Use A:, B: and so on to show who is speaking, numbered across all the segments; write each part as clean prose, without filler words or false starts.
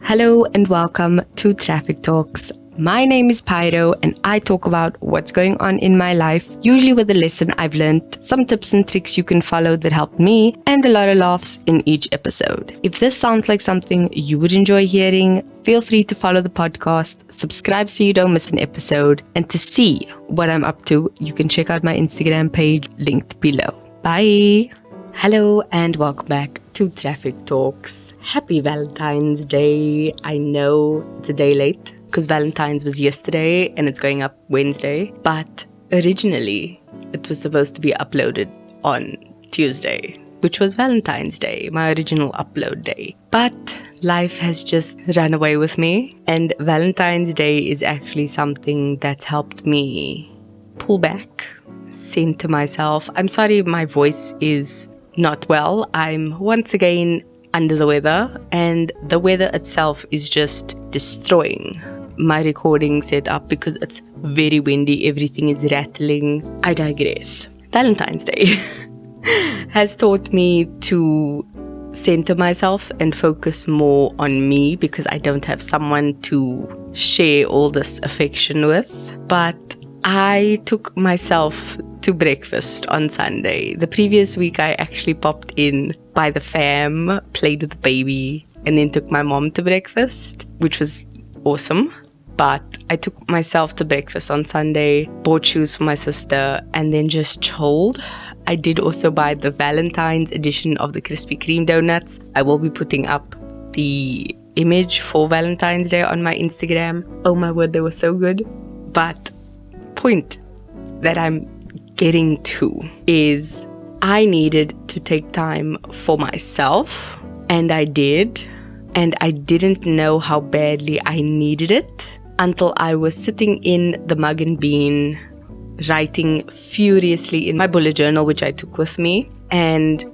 A: Hello and welcome to Traffic Talks. My name is Pyro and I talk about what's going on in my life, usually with a lesson I've learned, some tips and tricks you can follow that helped me, and a lot of laughs in each episode. If this sounds like something you would enjoy hearing, feel free to follow the podcast, subscribe so you don't miss an episode, and to see what I'm up to, you can check out my Instagram page linked below. Bye! Hello and welcome back to Traffic Talks. Happy Valentine's Day. I know it's a day late because Valentine's was yesterday and it's going up Wednesday, but originally it was supposed to be uploaded on Tuesday, which was Valentine's Day, my original upload day. But life has just run away with me, and Valentine's Day is actually something that's helped me pull back, center myself. I'm sorry my voice is not well. I'm once again under the weather, and the weather itself is just destroying my recording setup because it's very windy, everything is rattling. I digress. Valentine's Day has taught me to center myself and focus more on me because I don't have someone to share all this affection with. But I took myself to breakfast on Sunday. The previous week I actually popped in by the fam, played with the baby, and then took my mom to breakfast, which was awesome. But I took myself to breakfast on Sunday, bought shoes for my sister, and then just chilled. I did also buy the Valentine's edition of the Krispy Kreme donuts. I will be putting up the image for Valentine's Day on my Instagram. Oh my word, they were so good. But point that I'm getting to is I needed to take time for myself, and I did, and I didn't know how badly I needed it until I was sitting in the Mug and Bean writing furiously in my bullet journal, which I took with me, and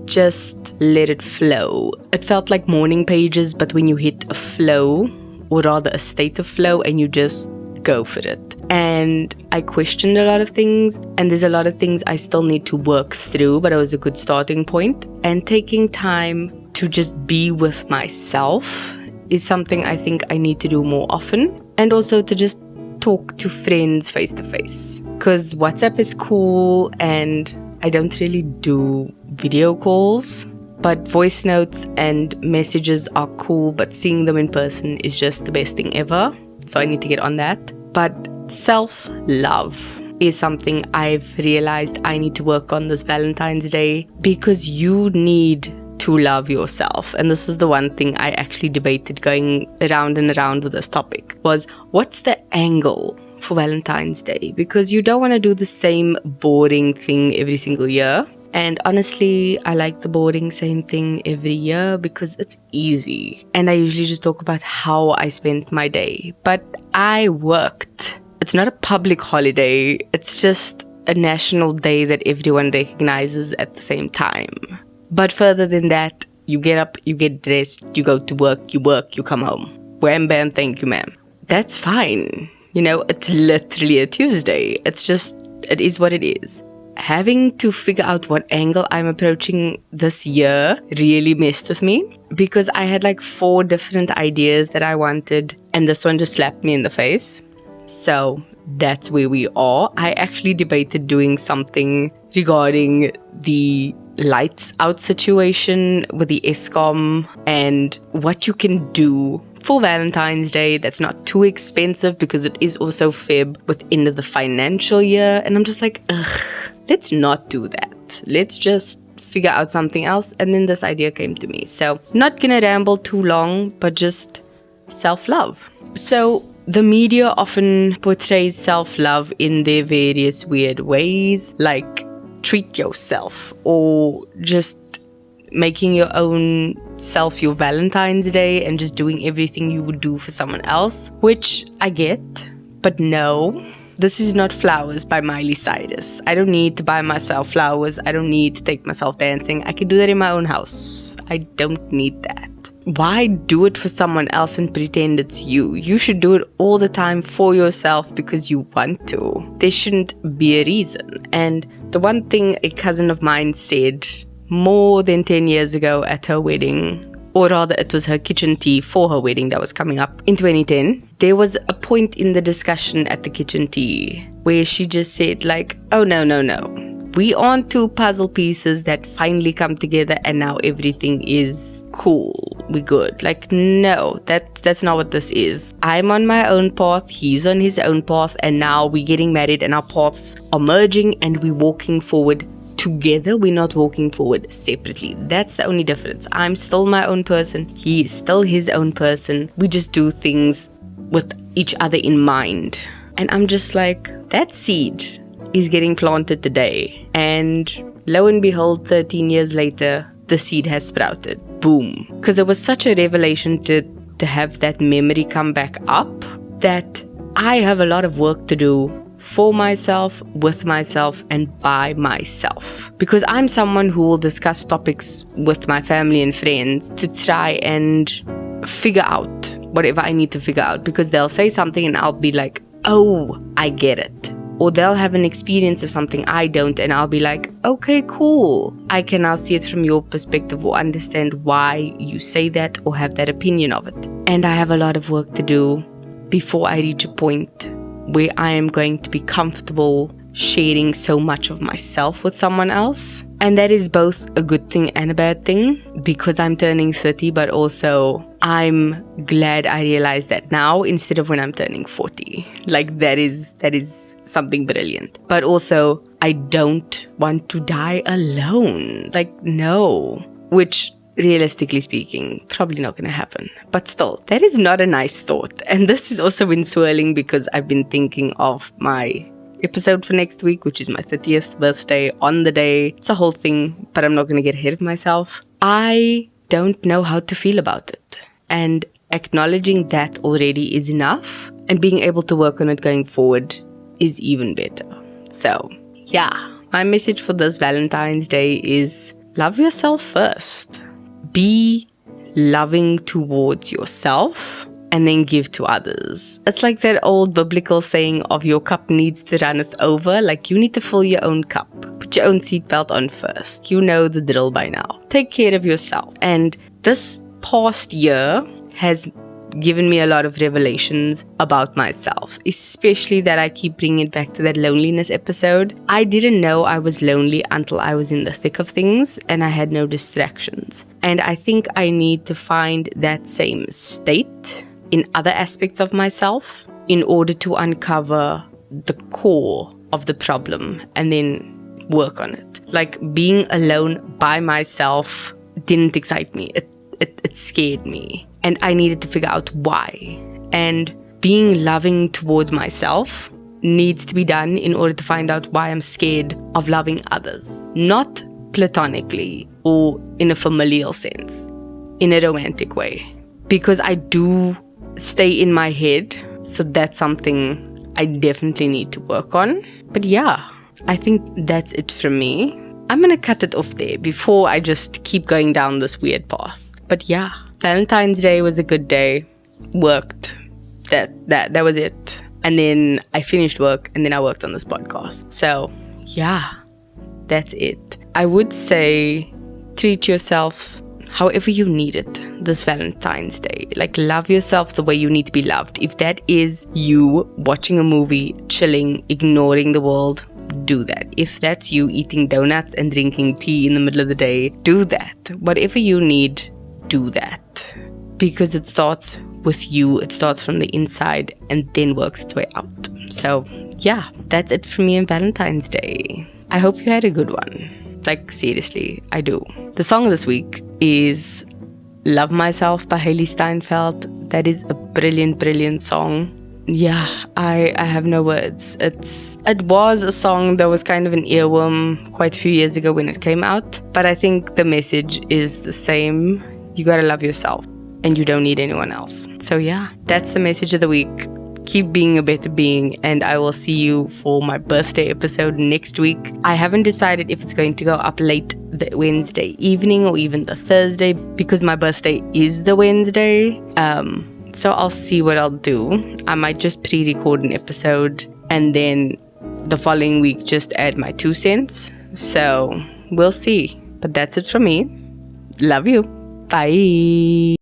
A: just let it flow. It felt like morning pages, but when you hit a flow, or rather a state of flow, and you just go for it. And I questioned a lot of things, and there's a lot of things I still need to work through, but it was a good starting point. And taking time to just be with myself is something I think I need to do more often, and also to just talk to friends face to face, because WhatsApp is cool and I don't really do video calls, but voice notes and messages are cool, but seeing them in person is just the best thing ever. So I need to get on that. But self-love is something I've realized I need to work on this Valentine's Day, because you need to love yourself. And this was the one thing I actually debated going around and around with this topic, was what's the angle for Valentine's Day? Because you don't want to do the same boring thing every single year. And honestly, I like the boring same thing every year because it's easy. And I usually just talk about how I spent my day. But I worked. It's not a public holiday. It's just a national day that everyone recognizes at the same time. But further than that, you get up, you get dressed, you go to work, you come home. Wham bam, thank you ma'am. That's fine. You know, it's literally a Tuesday. It is what it is. Having to figure out what angle I'm approaching this year really messed with me, because I had like 4 different ideas that I wanted, and this one just slapped me in the face. So that's where we are. I actually debated doing something regarding the lights out situation with the ESCOM and what you can do for Valentine's Day that's not too expensive, because it is also Feb within the financial year. And I'm just like, let's not do that. Let's just figure out something else. And then this idea came to me. So not gonna ramble too long, but just self-love. So the media often portrays self-love in their various weird ways, like treat yourself, or just making your own self your Valentine's Day and just doing everything you would do for someone else, which I get, but no. This is not Flowers by Miley Cyrus. I don't need to buy myself flowers. I don't need to take myself dancing. I can do that in my own house. I don't need that. Why do it for someone else and pretend it's you? You should do it all the time for yourself because you want to. There shouldn't be a reason. And the one thing a cousin of mine said more than 10 years ago at her wedding or rather it was her kitchen tea for her wedding that was coming up in 2010. There was a point in the discussion at the kitchen tea where she just said like, oh no. We aren't two puzzle pieces that finally come together and now everything is cool. We're good. Like, no, that's not what this is. I'm on my own path. He's on his own path. And now we're getting married and our paths are merging and we're walking forward together. We're not walking forward separately. That's the only difference. I'm still my own person. He is still his own person. We just do things with each other in mind. And I'm just like, that seed is getting planted today, and lo and behold, 13 years later, the seed has sprouted. Boom. Because it was such a revelation to have that memory come back up, that I have a lot of work to do for myself, with myself, and by myself. Because I'm someone who will discuss topics with my family and friends to try and figure out whatever I need to figure out, because they'll say something and I'll be like, oh, I get it. Or they'll have an experience of something I don't, and I'll be like, okay, cool. I can now see it from your perspective or understand why you say that or have that opinion of it. And I have a lot of work to do before I reach a point where I am going to be comfortable sharing so much of myself with someone else. And that is both a good thing and a bad thing, because I'm turning 30, but also I'm glad I realized that now instead of when I'm turning 40. Like that is something brilliant. But also I don't want to die alone. Like, no. Which, realistically speaking, probably not going to happen. But still, that is not a nice thought. And this has also been swirling because I've been thinking of my episode for next week, which is my 30th birthday on the day. It's a whole thing, but I'm not going to get ahead of myself. I don't know how to feel about it. And acknowledging that already is enough. And being able to work on it going forward is even better. So, yeah, my message for this Valentine's Day is love yourself first. Be loving towards yourself and then give to others. It's like that old biblical saying of your cup needs to runneth over. Like, you need to fill your own cup. Put your own seatbelt on first. You know the drill by now. Take care of yourself. And this past year has given me a lot of revelations about myself, especially that I keep bringing it back to that loneliness episode. I didn't know I was lonely until I was in the thick of things and I had no distractions. And I think I need to find that same state in other aspects of myself in order to uncover the core of the problem and then work on it. Like, being alone by myself didn't excite me. It scared me. And I needed to figure out why. And being loving towards myself needs to be done in order to find out why I'm scared of loving others. Not platonically or in a familial sense, in a romantic way. Because I do stay in my head. So that's something I definitely need to work on. But yeah, I think that's it from me. I'm going to cut it off there before I just keep going down this weird path. But yeah, Valentine's Day was a good day. Worked. That was it. And then I finished work and then I worked on this podcast. So yeah, that's it. I would say treat yourself however you need it this Valentine's Day. Like, love yourself the way you need to be loved. If that is you watching a movie, chilling, ignoring the world, do that. If that's you eating donuts and drinking tea in the middle of the day, do that. Whatever you need, do that. Because it starts with you. It starts from the inside and then works its way out. So yeah, that's it for me on Valentine's Day. I hope you had a good one. Like, seriously, I do. The song this week is Love Myself by Hailee Steinfeld. That is a brilliant, brilliant song. Yeah, I have no words. It was a song that was kind of an earworm quite a few years ago when it came out. But I think the message is the same. You gotta love yourself and you don't need anyone else. So yeah, that's the message of the week. Keep being a better being, and I will see you for my birthday episode next week. I haven't decided if it's going to go up late the Wednesday evening or even the Thursday, because my birthday is the Wednesday. So I'll see what I'll do. I might just pre-record an episode and then the following week just add my 2 cents. So we'll see. But that's it from me. Love you. Bye.